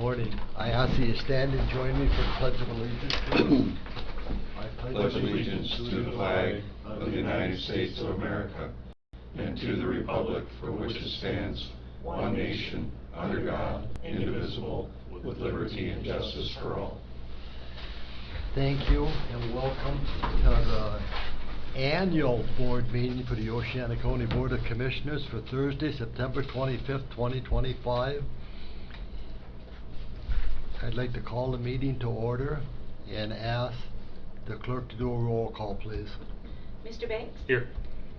morning. I ask that you stand and join me for the Pledge of Allegiance, please. I pledge allegiance to the flag of the United States of America and to the republic for which it stands, one nation, under God, indivisible, with liberty and justice for all. Thank you and welcome to the annual board meeting for the Oceana County Board of Commissioners for Thursday, September 25th, 2025. I'd like to call the meeting to order and ask the clerk to do a roll call, please. Mr. Banks? Here.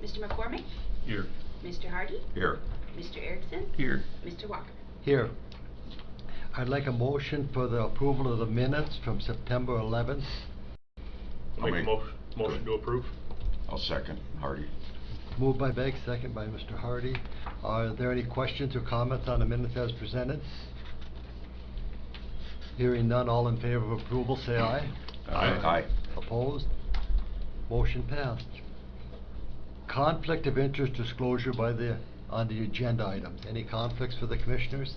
Mr. McCormick? Here. Mr. Hardy? Here. Mr. Erickson? Here. Mr. Walker? Here. I'd like a motion for the approval of the minutes from September 11th. I'll make a motion to approve. I'll second. Hardy. Moved by Begg, second by Mr. Hardy. Are there any questions or comments on the minutes as presented? Hearing none, all in favor of approval, say aye. Aye. Opposed? Motion passed. Conflict of interest disclosure on the agenda items. Any conflicts for the commissioners?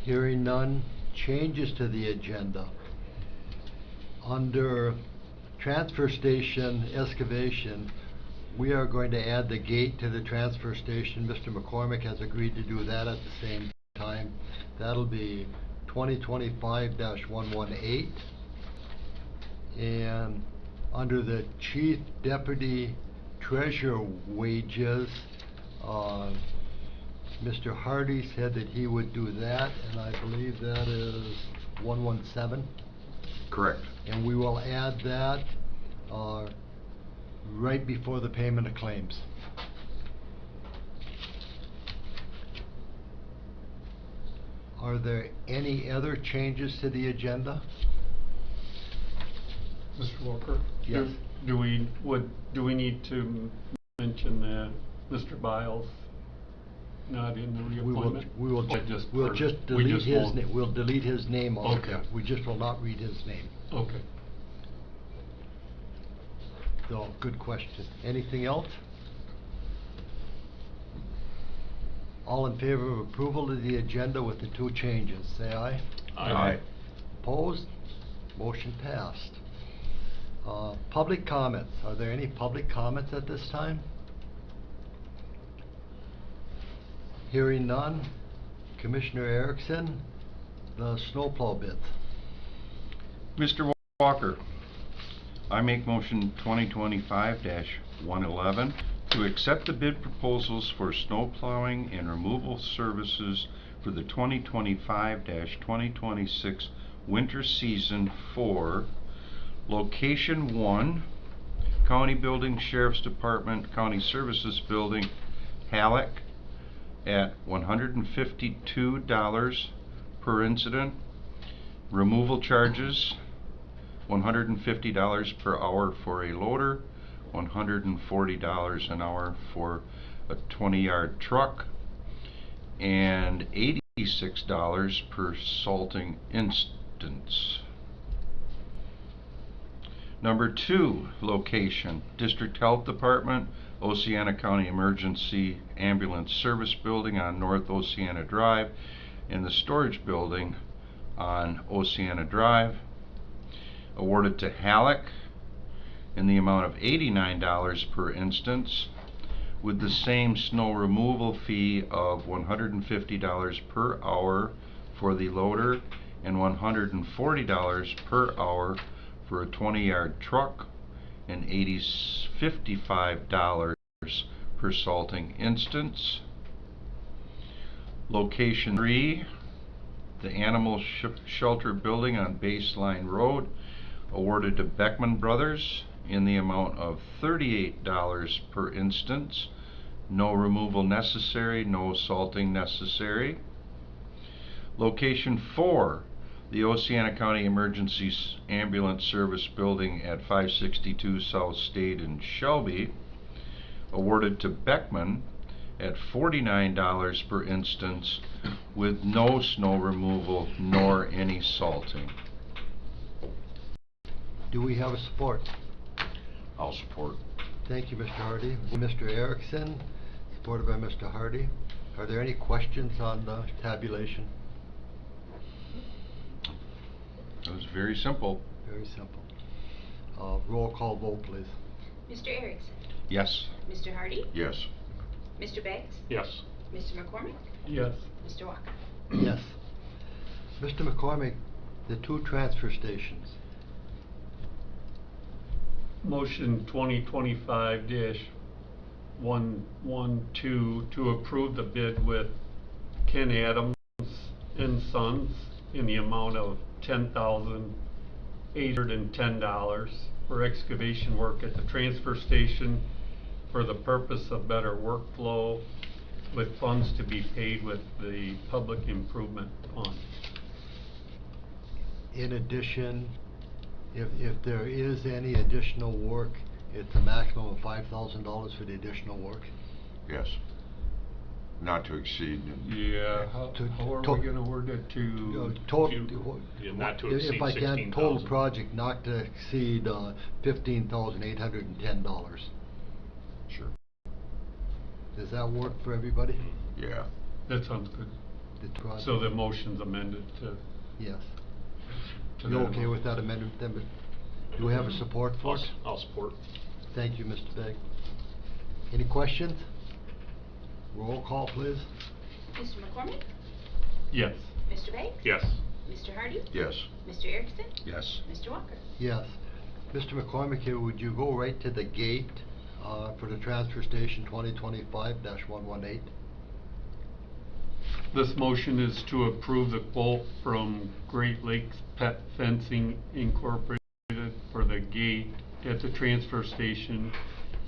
Hearing none, changes to the agenda. Under transfer station excavation, we are going to add the gate to the transfer station. Mr. McCormick has agreed to do that at the same time. That'll be 2025-118. And under the chief deputy treasurer wages, Mr. Hardy said that he would do that, and I believe that is 117. Correct. And we will add that right before the payment of claims. Are there any other changes to the agenda? Mr. Walker? Yes. Do we need to mention that Mr. Biles not in the reappointment? We'll just delete his name. We'll delete his name off there. We just will not read his name. Okay. So, good question. Anything else? All in favor of approval of the agenda with the two changes, say aye. Aye. Opposed? Motion passed. Public comments. Are there any public comments at this time? Hearing none. Commissioner Erickson, the snowplow bids. Mr. Walker, I make motion 2025-111 to accept the bid proposals for snow plowing and removal services for the 2025-2026 winter season for Location 1, County Building, Sheriff's Department, County Services Building, Halleck, at $152 per incident. Removal charges, $150 per hour for a loader, $140 an hour for a 20-yard truck, and $86 per salting instance. Number 2 location, District Health Department, Oceana County Emergency Ambulance Service Building on North Oceana Drive, and the Storage Building on Oceana Drive. Awarded to Halleck in the amount of $89 per instance, with the same snow removal fee of $150 per hour for the loader and $140 per hour for a 20-yard truck, and $55 per salting instance. Location 3, the Animal Shelter Building on Baseline Road, awarded to Beckman Brothers in the amount of $38 per instance. No removal necessary, no salting necessary. Location 4, the Oceana County Emergency Ambulance Service Building at 562 South State in Shelby, awarded to Beckman at $49 per instance, with no snow removal nor any salting. Do we have a support? I'll support. Thank you, Mr. Hardy. Mr. Erickson, supported by Mr. Hardy. Are there any questions on the tabulation? It was very simple. Very simple. Roll call vote, please. Mr. Erickson? Yes. Mr. Hardy? Yes. Mr. Beggs? Yes. Mr. McCormick? Yes. Mr. Walker? Yes. Mr. McCormick, the 2 transfer stations. Motion 2025-112 to approve the bid with Ken Adams and Sons in the amount of $10,810 for excavation work at the transfer station for the purpose of better workflow, with funds to be paid with the public improvement fund. In addition, if there is any additional work, it's a maximum of $5,000 for the additional work. Yes. Not to exceed. Yeah, how are we gonna word it to? Not to If exceed I can, total 16,000. project not to exceed $15,810. Sure. Does that work for everybody? Yeah. That sounds good. The project? So the motion's amended to. Yes. to You that okay amount. with that amendment then? Do we have a support for it? I'll support. Thank you, Mr. Begg. Any questions? Roll call, please. Mr. McCormick? Yes. Mr. Beggs? Yes. Mr. Hardy? Yes. Mr. Erickson? Yes. Mr. Walker? Yes. Mr. McCormick, here, would you go right to the gate for the transfer station 2025-118? This motion is to approve the quote from Great Lakes Pet Fencing Incorporated for the gate at the transfer station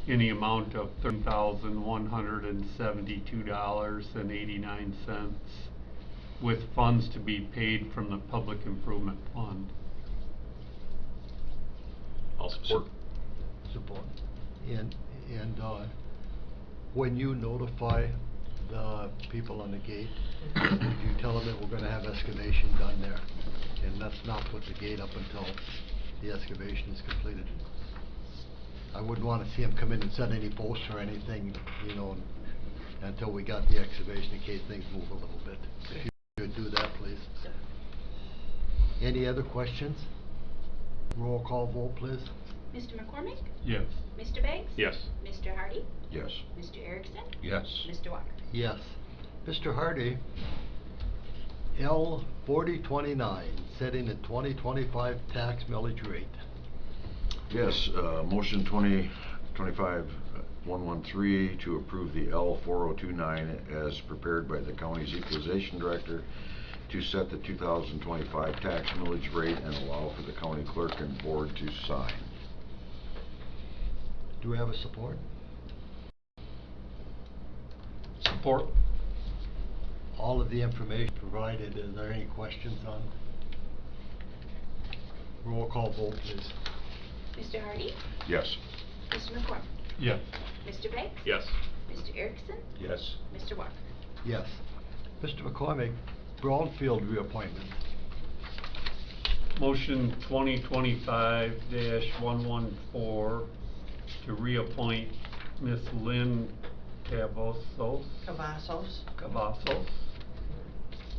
in the amount of $13,172.89, with funds to be paid from the public improvement fund. I'll support. Support. And when you notify the people on the gate, you tell them that we're gonna have excavation done there, and let's not put the gate up until the excavation is completed. I wouldn't wanna see them come in and set any posts or anything, you know, until we got the excavation, in case things move a little bit. If you could do that, please. Any other questions? Roll call vote, please. Mr. McCormick? Yes. Mr. Beggs? Yes. Mr. Hardy? Yes. Mr. Erickson? Yes. Mr. Walker? Yes. Mr. Hardy, L 4029, setting the 2025 tax millage rate. Yes, motion 2025-113 to approve the L 4029 as prepared by the county's equalization director to set the 2025 tax millage rate and allow for the county clerk and board to sign. Do we have a support? Support. All of the information provided, is there any questions on? Roll call vote, please. Mr. Hardy? Yes. Mr. McCormick? Yes. Mr. Beggs? Yes. Mr. Erickson? Yes. Mr. Walker? Yes. Mr. McCormick, Brownfield reappointment. Motion 2025-114 to reappoint Miss Lynn Cavazos,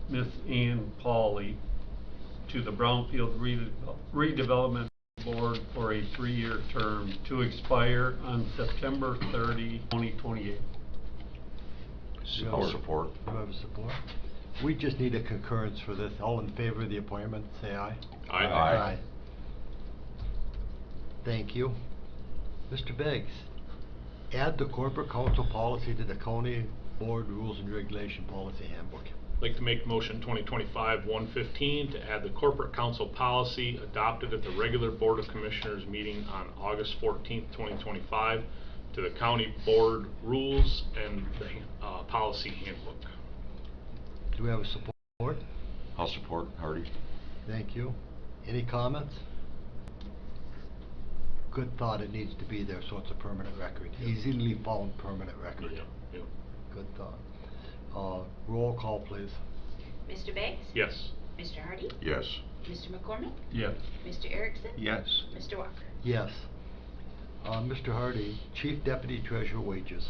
Miss Ann Pauley to the Brownfield Redevelopment Board for a 3-year term to expire on September 30, 2028. I'll support. Do we have a support? We just need a concurrence for this. All in favor of the appointment, say aye. Aye. Thank you. Mr. Beggs, add the corporate council policy to the county board rules and regulation policy handbook. I'd like to make motion 2025-115 to add the corporate council policy adopted at the regular Board of Commissioners meeting on August 14th, 2025 to the county board rules and the policy handbook. Do we have a support? I'll support, Hardy. Thank you. Any comments? Good thought, it needs to be there so it's a permanent record. Easily found permanent record. Yeah. Good thought. Roll call, please. Mr. Beggs? Yes. Mr. Hardy? Yes. Mr. McCormick? Yes. Mr. Erickson? Yes. Mr. Walker? Yes. Mr. Hardy, Chief Deputy Treasurer wages.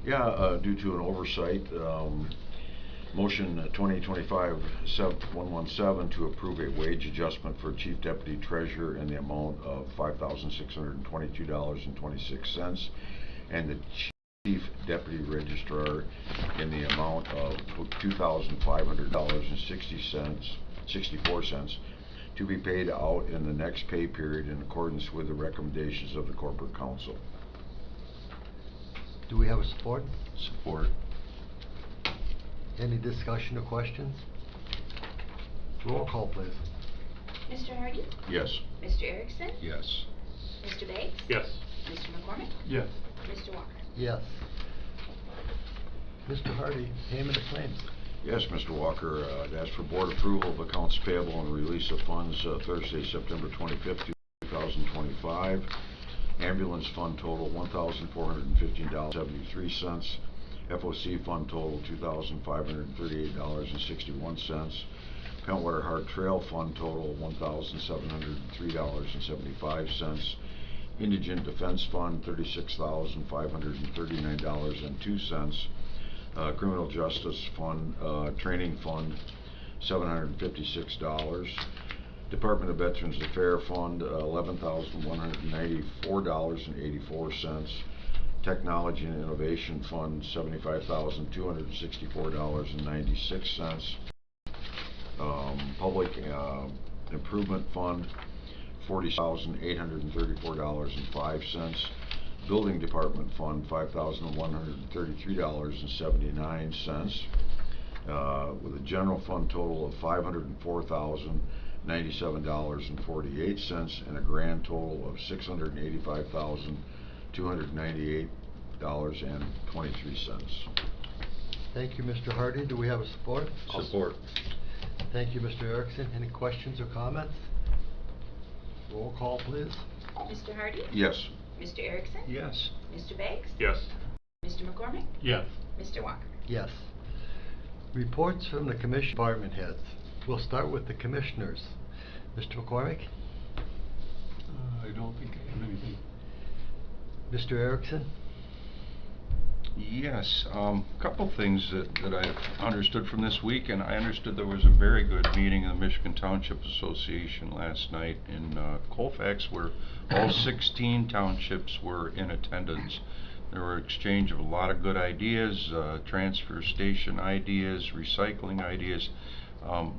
Yeah, due to an oversight, Motion 2025-117 to approve a wage adjustment for Chief Deputy Treasurer in the amount of $5,622.26 and the Chief Deputy Registrar in the amount of $2,500.64 to be paid out in the next pay period in accordance with the recommendations of the Corporate Council. Do we have a support? Support. Any discussion or questions? Roll call, please. Mr. Hardy? Yes. Mr. Erickson? Yes. Mr. Beggs? Yes. Mr. McCormick? Yes. Mr. Walker? Yes. Mr. Hardy, payment of claims. Yes, Mr. Walker, I'd ask for board approval of accounts payable and release of funds Thursday, September 25th, 2025. Ambulance fund total $1,415.73. FOC fund total $2,538.61. Pentwater Hart Trail fund total $1,703.75. Indigent Defense Fund $36,539.02. Criminal Justice Fund Training Fund $756. Department of Veterans Affairs Fund $11,194.84. Technology and Innovation Fund $75,264.96. Public Improvement Fund $40,834.05. Building Department Fund $5,133.79. With a general fund total of $504,097.48 and a grand total of $685,298.23. Thank you, Mr. Hardy. Do we have a support? Support. Thank you, Mr. Erickson. Any questions or comments? Roll call, please. Mr. Hardy? Yes. Mr. Erickson? Yes. Mr. Beggs? Yes. Mr. McCormick? Yes. Mr. Walker? Yes. Reports from the commission department heads. We'll start with the commissioners. Mr. McCormick? I don't think I have anything. Mr. Erickson? Yes, couple things that I understood from this week, and I understood there was a very good meeting of the Michigan Township Association last night in Colfax, where all 16 townships were in attendance. There were exchange of a lot of good ideas, transfer station ideas, recycling ideas,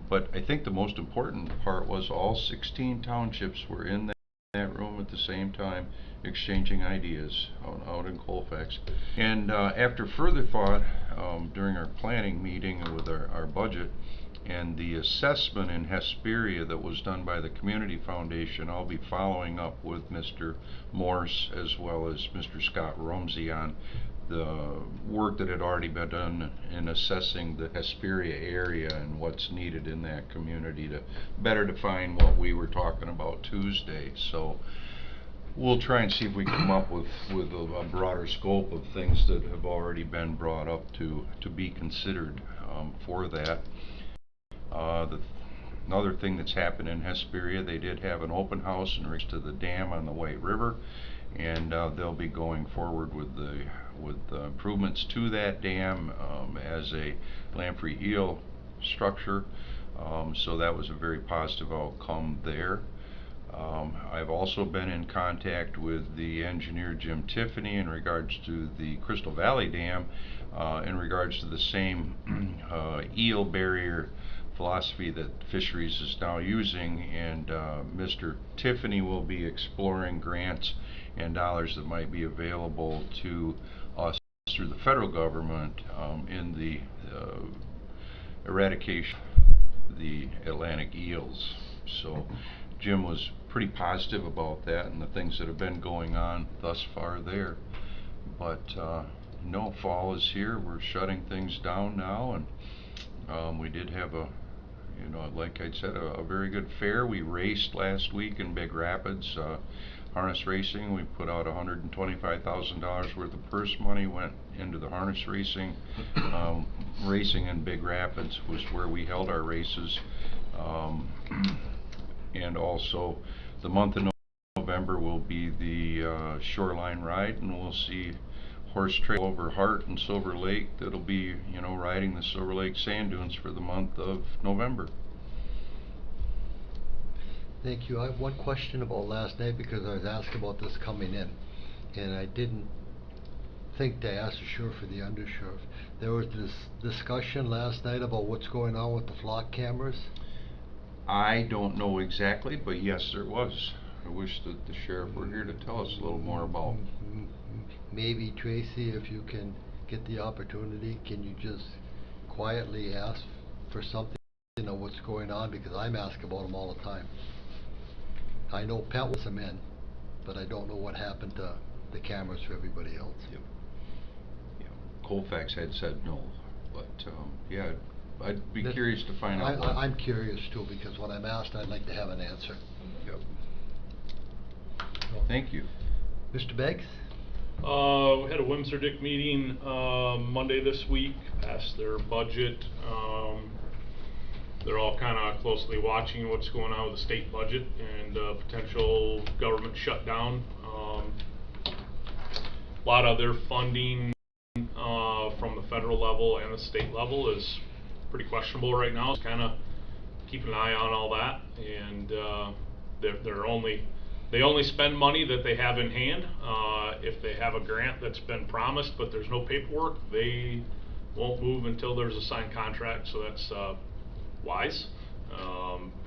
but I think the most important part was all 16 townships were in that room at the same time exchanging ideas out in Colfax. And after further thought, during our planning meeting with our budget and the assessment in Hesperia that was done by the Community Foundation, I'll be following up with Mr. Morse as well as Mr. Scott Rumsey on the work that had already been done in assessing the Hesperia area and what's needed in that community to better define what we were talking about Tuesday. So we'll try and see if we can come up with a broader scope of things that have already been brought up to be considered for that. Another thing that's happened in Hesperia, they did have an open house in regards to the dam on the White River, and they'll be going forward with the improvements to that dam as a lamprey eel structure. So that was a very positive outcome there. I've also been in contact with the engineer Jim Tiffany in regards to the Crystal Valley Dam, in regards to the same eel barrier philosophy that fisheries is now using, and Mr. Tiffany will be exploring grants and dollars that might be available to us through the federal government in the eradication of the Atlantic eels. So Jim was pretty positive about that and the things that have been going on thus far there. But no, fall is here. We're shutting things down now, and we did have a, like I said, a very good fair. We raced last week in Big Rapids, harness racing. We put out $125,000 worth of purse money went into the harness racing. Racing in Big Rapids was where we held our races. And also the month of November will be the shoreline ride, and we'll see horse trail over Hart and Silver Lake that'll be, you know, riding the Silver Lake sand dunes for the month of November. Thank you. I have one question about last night because I was asked about this coming in, and I didn't think to ask the sheriff or the undersheriff. There was this discussion last night about what's going on with the flock cameras. I don't know exactly, but yes, there was. I wish that the sheriff were here to tell us a little more about. Maybe Tracy, if you can get the opportunity, can you just quietly ask for something, you know, what's going on, because I'm asked about them all the time. I know Pat wants them in, but I don't know what happened to the cameras for everybody else. Yep. Yeah. Colfax had said no, but yeah, I'd be curious to find out. I'm curious too, because when I'm asked, I'd like to have an answer. Yep. Thank you. Mr. Beggs? We had a Wimser-Dick meeting Monday this week, passed their budget. They're all kind of closely watching what's going on with the state budget and potential government shutdown. A lot of their funding from the federal level and the state level is pretty questionable right now. Kind of keeping an eye on all that, and they only spend money that they have in hand. If they have a grant that's been promised but there's no paperwork, they won't move until there's a signed contract. So that's wise,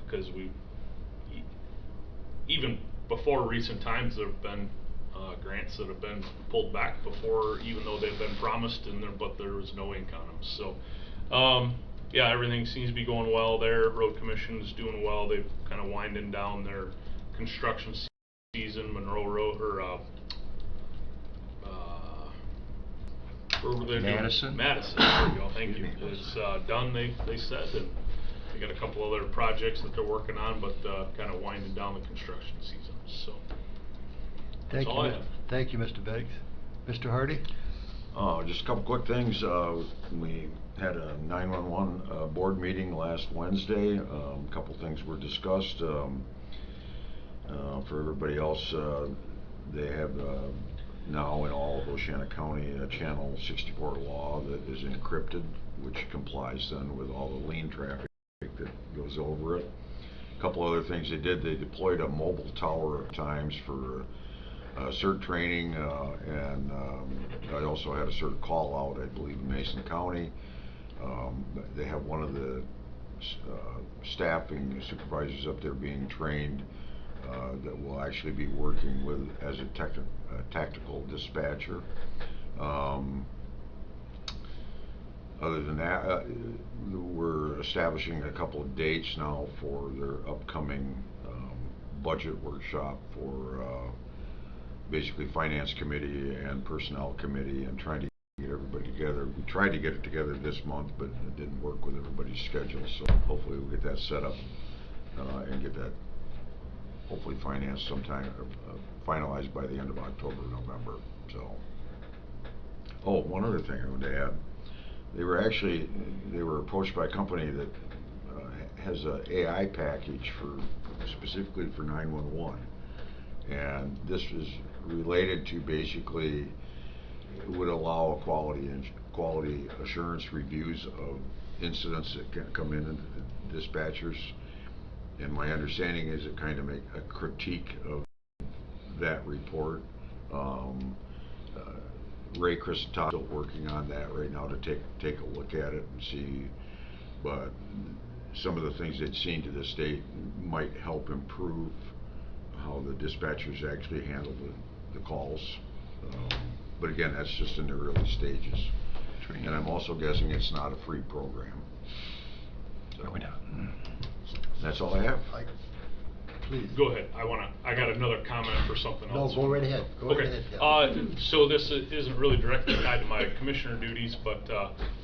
because even before recent times there have been grants that have been pulled back before, even though they've been promised, but there was no ink on them. So yeah, everything seems to be going well there. Road Commission's doing well. They've kind of winding down their construction season. Monroe Road, or where were they? Madison. Madison. There we go. Thank you. It's done. They said, and they got a couple other projects that they're working on, but kind of winding down the construction season. So that's all I have. Thank you, Mr. Beggs. Mr. Hardy? Just a couple quick things. We had a 911 board meeting last Wednesday. A couple things were discussed. For everybody else, they have now in all of Oceana County a Channel 64 law that is encrypted, which complies then with all the lien traffic that goes over it. A couple other things they did, they deployed a mobile tower at times for CERT training, and I also had a CERT call out, I believe, in Mason County. They have one of the staffing supervisors up there being trained that will actually be working with as a tactical dispatcher. Other than that, we're establishing a couple of dates now for their upcoming budget workshop for basically Finance Committee and Personnel Committee, and trying to get everybody together. We tried to get it together this month, but it didn't work with everybody's schedule, so hopefully we'll get that set up and get that hopefully financed sometime, finalized by the end of October, November. So, oh, one other thing I wanted to add. They were approached by a company that has an AI package specifically for 911, and this is related to basically, it would allow quality assurance reviews of incidents that can come in and the dispatchers. And my understanding is it kind of make a critique of that report. Ray Christoph is working on that right now to take a look at it and see, but some of the things they'd seen to this date might help improve how the dispatchers actually handle the calls. But again, that's just in the early stages. And I'm also guessing it's not a free program. So that's all I have. Please. Go ahead. I got another comment for something else. No, go right ahead. Go right ahead. Okay. So this isn't really directly tied to my commissioner duties, but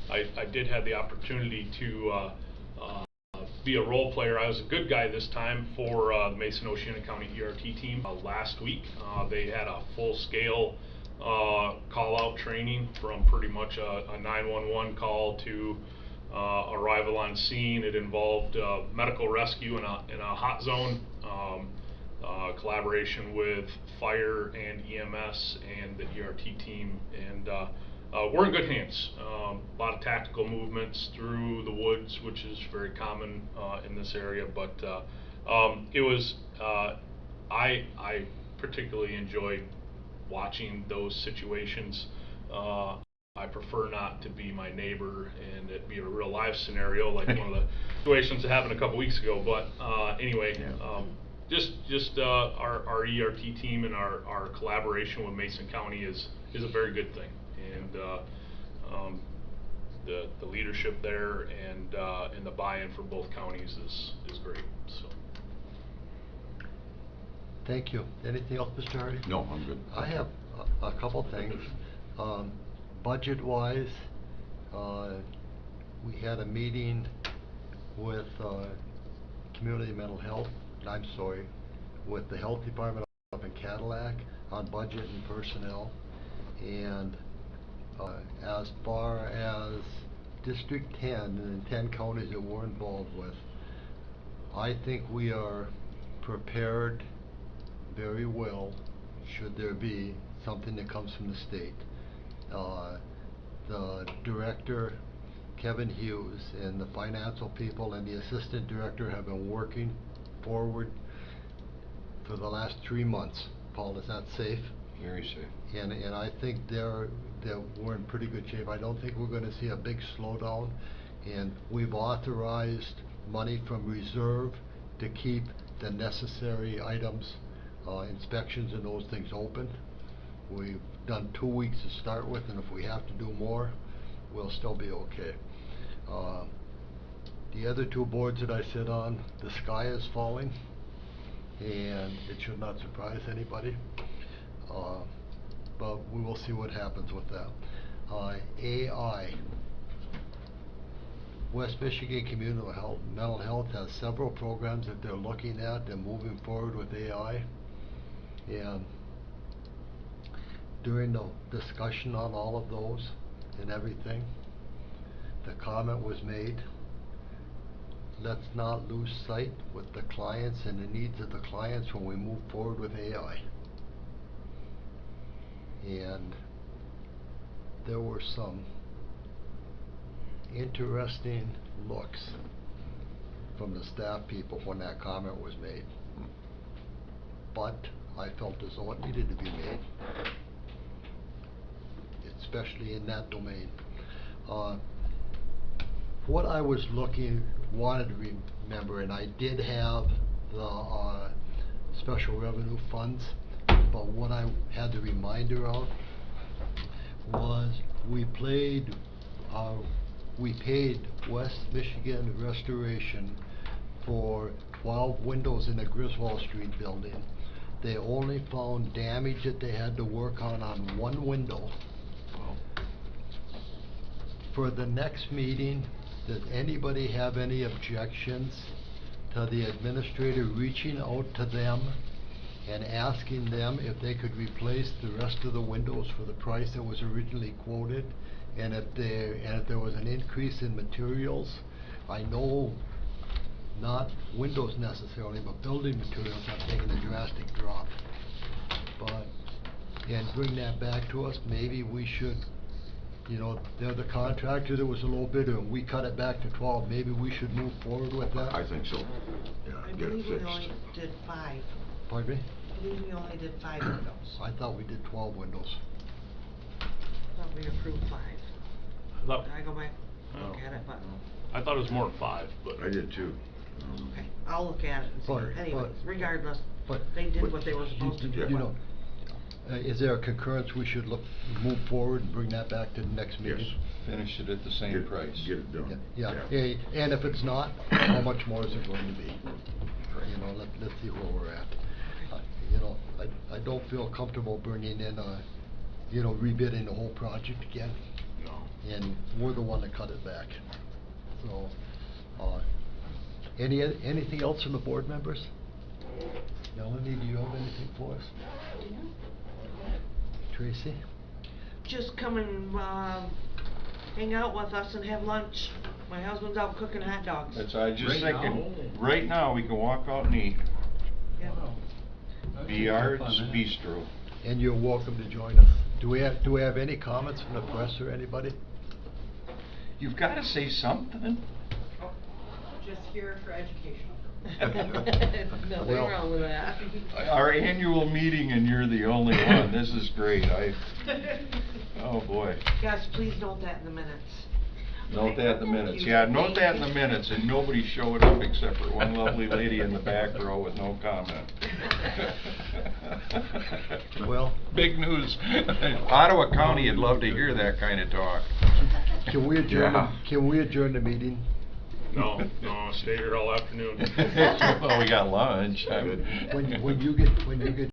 I did have the opportunity to be a role player. I was a good guy this time for the Mason Oceana County ERT team. Last week, they had a full-scale call-out training from pretty much a 911 call to arrival on scene. It involved medical rescue in a hot zone. collaboration with fire and EMS and the ERT team, and we're in good hands. A lot of tactical movements through the woods, which is very common in this area, but it was I particularly enjoyed watching those situations. I prefer not to be my neighbor and it be a real life scenario like one of the situations that happened a couple weeks ago. But anyway, just our ERT team and our collaboration with Mason County is a very good thing, and the leadership there and the buy-in for both counties is great. So. Thank you. Anything else, Mr. Hardy? No, I'm good. I have a couple things. Budget-wise, we had a meeting with Community Mental Health, with the Health Department up in Cadillac on budget and personnel. And as far as District 10 and the 10 counties that we're involved with, I think we are prepared very well should there be something that comes from the state. The director, Kevin Hughes, and the financial people and the assistant director have been working forward for the last 3 months. Paul, is that safe? Very safe. And I think that we're in pretty good shape. I don't think we're going to see a big slowdown, and we've authorized money from reserve to keep the necessary items, inspections and those things open. We've done 2 weeks to start with, and if we have to do more, we'll still be okay. The other 2 boards that I sit on, the sky is falling, and it should not surprise anybody. But we will see what happens with that. AI. West Michigan Community Mental Health has several programs that they're looking at. They're moving forward with AI. And during the discussion on all of those and everything, the comment was made, let's not lose sight with the clients and the needs of the clients when we move forward with AI. And there were some interesting looks from the staff people when that comment was made. But I felt as though it needed to be made, especially in that domain. What I was wanted to remember, and I did have the special revenue funds, but what I had the reminder of was we paid West Michigan Restoration for 12 windows in the Griswold Street building. They only found damage that they had to work on 1 window. For the next meeting, does anybody have any objections to the administrator reaching out to them and asking them if they could replace the rest of the windows for the price that was originally quoted? And if there was an increase in materials, I know not windows necessarily, but building materials have taken a drastic drop. And bring that back to us. Maybe we should, they're the contractor that was a little bidder, and we cut it back to 12. Maybe we should move forward with that. I think so. Yeah, I get it believe we fixed. only did 5. Pardon me? I believe we only did 5 windows. I thought we did 12 windows. I thought we approved 5. I go back and look at it, but, I thought it was more than 5, but I did too. okay, I'll look at it and see. Anyways, regardless, they did what they were supposed to do. Is there a concurrence we should move forward and bring that back to the next meeting? Yes. Finish it at the same Get- price. Get it done. Yeah, and if it's not, how much more is it going to be? Let's see where we're at. I don't feel comfortable bringing in rebidding the whole project again. No. And we're the one that cut it back. So, anything else from the board members? Melanie, do you have anything for us? Tracy? Just come and hang out with us and have lunch. My husband's out cooking hot dogs. That's, I was just Right thinking, now? right now, we can walk out and eat. Yeah. Biard's Bistro. And you're welcome to join us. Do we have any comments from the press or anybody? You've got to say something. Just here for educational. Nothing Well- wrong with that. Our annual meeting and you're the only one. This is great. Oh boy. Guys, please note that in the minutes. Note that in the minutes. Yeah, note that in the minutes, and nobody showed up except for one lovely lady in the back row with no comment. Well- Big news. Ottawa County would love to hear that kind of talk. Can we adjourn, Yeah. can we adjourn the meeting? No, stay here all afternoon. Well, we got lunch. When you get